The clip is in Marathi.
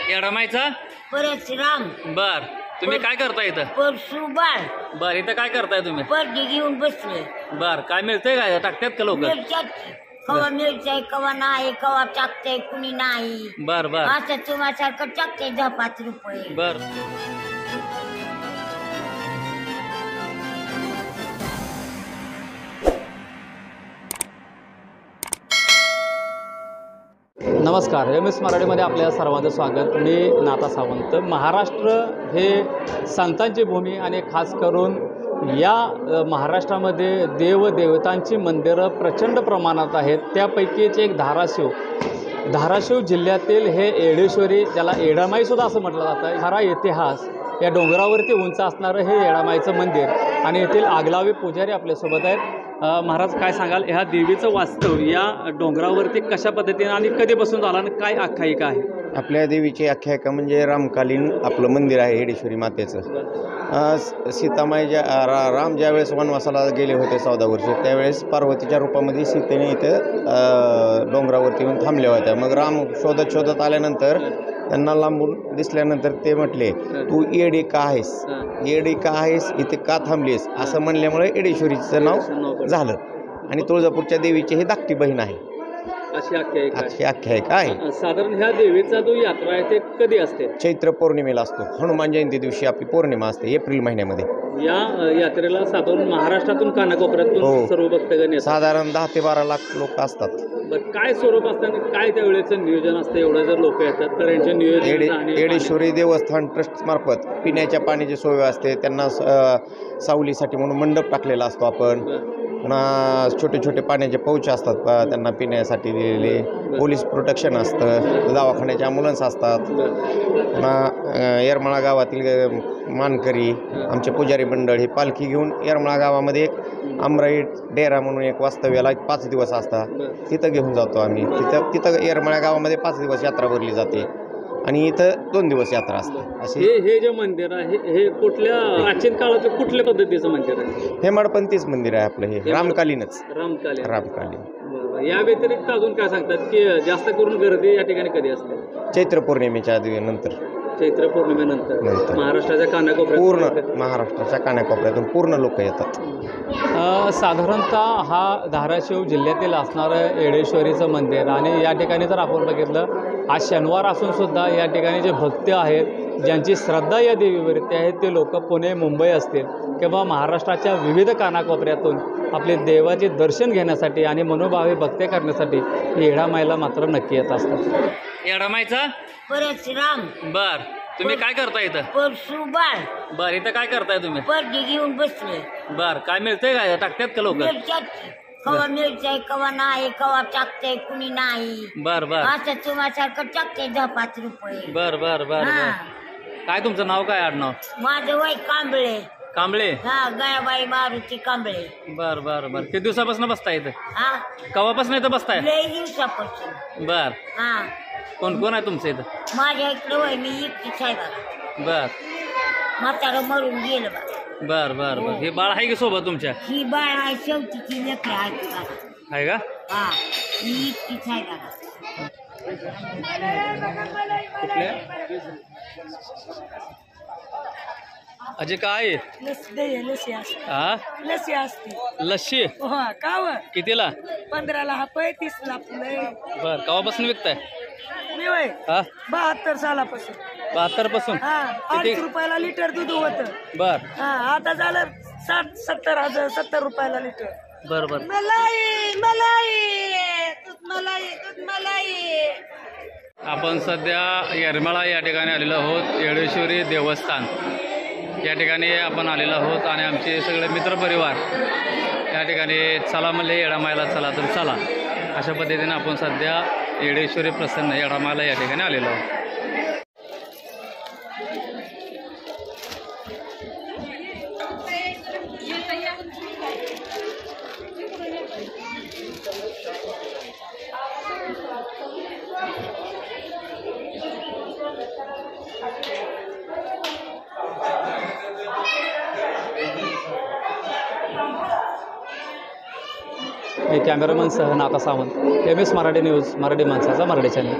येडामाईचा परशुराम। बर, तुम्ही काय करता इथं? परशुबाळ। बर, इथं काय करताय तुम्ही? परडी घेऊन बसले। बर, काय मिळतंय काय? टाकतात का लोक? मिरच्या कवा मिळतंय कवा नाही, कवा टाकतंय कुणी नाही। बर बर असं तुम्हासारखं टाकतंय 10-5 रुपये। बर. नमस्कार, MS मराठीमध्ये आपल्या सर्वांचं स्वागत. मी नाथा सावंत. महाराष्ट्र हे संतांची भूमी आणि खास करून या महाराष्ट्रामध्ये देवदेवतांची मंदिरं प्रचंड प्रमाणात आहेत. त्यापैकीच एक धाराशिव जिल्ह्यातील हे येडेश्वरी, ज्याला येडामाईसुद्धा असं म्हटलं जातं, खरा इतिहास. या डोंगरावरती उंच असणारं हे येडामाईचं मंदिर आणि येथील आगलावे पुजारी आपल्यासोबत आहेत. महाराज, काय सांगाल ह्या देवीचं वास्तव या डोंगरावरती कशा पद्धतीने आणि कधीपासून झालं आणि काय आख्यायिका आहे? आपल्या देवीची आख्यायिका म्हणजे रामकालीन आपलं मंदिर आहे येडेश्वरी मातेचं. सीतामाई राम ज्यावेळेस वनवासाला गेले होते 14 वर्ष, त्यावेळेस पार्वतीच्या रूपामध्ये सीतेने इथं डोंगरावरती येऊन थांबल्या होत्या. मग राम शोधत आल्यानंतर त्यांना लांबून दिसल्यानंतर ते म्हटले, तू येडी का आहेस, इथे का थांबलीस, असं म्हणल्यामुळे येडेश्वरीचं नाव झालं. आणि तुळजापूरच्या देवीची ही धाकटी बहीण आहे, अशी आख्यायिका आहे. साधारण ह्या देवीचा जो यात्रा आहे ते कधी असते? चैत्र पौर्णिमेला असतो. हनुमान जयंती दिवशी आपली पौर्णिमा असते एप्रिल महिन्यामध्ये. या यात्रेला साधारण महाराष्ट्रातून कानाकोपऱ्यातून सर्व भक्तगण येतात. साधारण 10 ते 12 लाख लोक असतात. काय स्वरूप असतं, काय त्यावेळेचं नियोजन असतं? एवढं जर लोक येतात तर यांचे नियोजन येडेश्वरी देवस्थान ट्रस्ट मार्फत पिण्याच्या पाण्याची सोय असते. त्यांना सावलीसाठी म्हणून मंडप टाकलेला असतो आपण. पुन्हा छोटे छोटे पाण्याचे पौच असतात त्यांना पिण्यासाठी दिलेले. पोलीस प्रोटेक्शन असतं. दवाखान्याचे ॲम्ब्युलन्स असतात. पुन्हा येरमाळा गावातील मानकरी आमचे पुजारी मंडळ ही पालखी घेऊन येरमाळा गावामध्ये एक आमराई डेरा म्हणून एक वास्तव्याला 5 दिवस असतात. तिथं घेऊन जातो आम्ही. तिथं येरमाळा गावामध्ये 5 दिवस यात्रा भरली जाते आणि इथं 2 दिवस यात्रा असते. असे हे जे मंदिर आहे हे कुठल्या प्राचीन काळाचं कुठल्या पद्धतीचं मंदिर आहे? हेमाडपंथीच मंदिर आहे आपलं. हे रामकालीनच. रामकालीन. या व्यतिरिक्त अजून काय सांगतात की जास्त करून गर्दी या ठिकाणी कधी असते? चैत्र पौर्णिमेच्या नंतर. चैत्र पौर्णिमेनंतर महाराष्ट्राच्या कानाकोपऱ्यात, पूर्ण महाराष्ट्राच्या कानाकोपऱ्यातून पूर्ण लोक येतात. साधारणतः हा धाराशिव जिल्ह्यातील असणारं येडेश्वरीचं मंदिर आणि या ठिकाणी जर आपण बघितलं, आज शनिवार असून सुद्धा या ठिकाणी जे भक्त आहेत, ज्यांची श्रद्धा या देवीवरती आहे, ते लोक पुणे मुंबई असतील किंवा महाराष्ट्राच्या विविध कानाकोपऱ्यातून आपले देवाचे दर्शन घेण्यासाठी आणि मनोभावे भक्ती करण्यासाठी येडामाईला मात्र नक्की येत असतात. येडामाईचा परशुराम। बर, तुम्ही काय करता इथं? परशुबाळ। बर, इथं काय करताय तुम्ही? परडी घेऊन बसले। बर, काय मिळतंय काय? टाकतात का लोक? मिरच्या कवा मिळतंय कवा नाही, कवा टाकतंय कुणी नाही। बर बर असं तुम्हासारखं टाकतंय 10-5 रुपये। बर बर बर. काय तुमचं नाव काय? आडनाव? माझं वय कांबळे. कांबळे? हा, गयाबाई मारुती कांबळे. बर बर बर. किती दिवसापासून बसताय इथं? हा, कवापासून इथं बसताय? लय दिवसापासून. बर. हा, कोण कोण आहे तुमचं इथं? माझ्या इकडं वय मी एकटीच आहे बघा. बर. म्हातारं मरून गेलं बघा. बर बर बर. हे बाळ आहे की सोबत तुमच्या? ही बाळ आहे, शेवटीची लेकरं आहेत बघा. आहे का? हा, मी एकटीच आहे बघा. कुठल्या अजय काय लसी असते. हा, लसी असते. लस्सी का कितीला? 15ला हापय, 30ला फुले. बर, कवापासून विकताय? मी वय हा, 72 सालापासून. 72 पासून? हा, 8 रुपयाला लिटर दूध होतं. बर. हा, आता झालं 70 रुपयाला लिटर. बर बर. मलाई दूध मलाई. आपण सध्या येरमाळा या ठिकाणी आलेलो आहोत. येडेश्वरी देवस्थान या ठिकाणी आपण आलेलो आहोत आणि आमचे सगळे मित्रपरिवार या ठिकाणी चला म्हणले येडामाईला, चला तर चला, अशा पद्धतीने आपण सध्या येडेश्वरी प्रसन्न येडामाईला या ठिकाणी आलेलो आहोत. मी कॅमेरामन सह नाथा सावंत, MS मराठी न्यूज, मराठी माणसाचा मराठी चॅनल.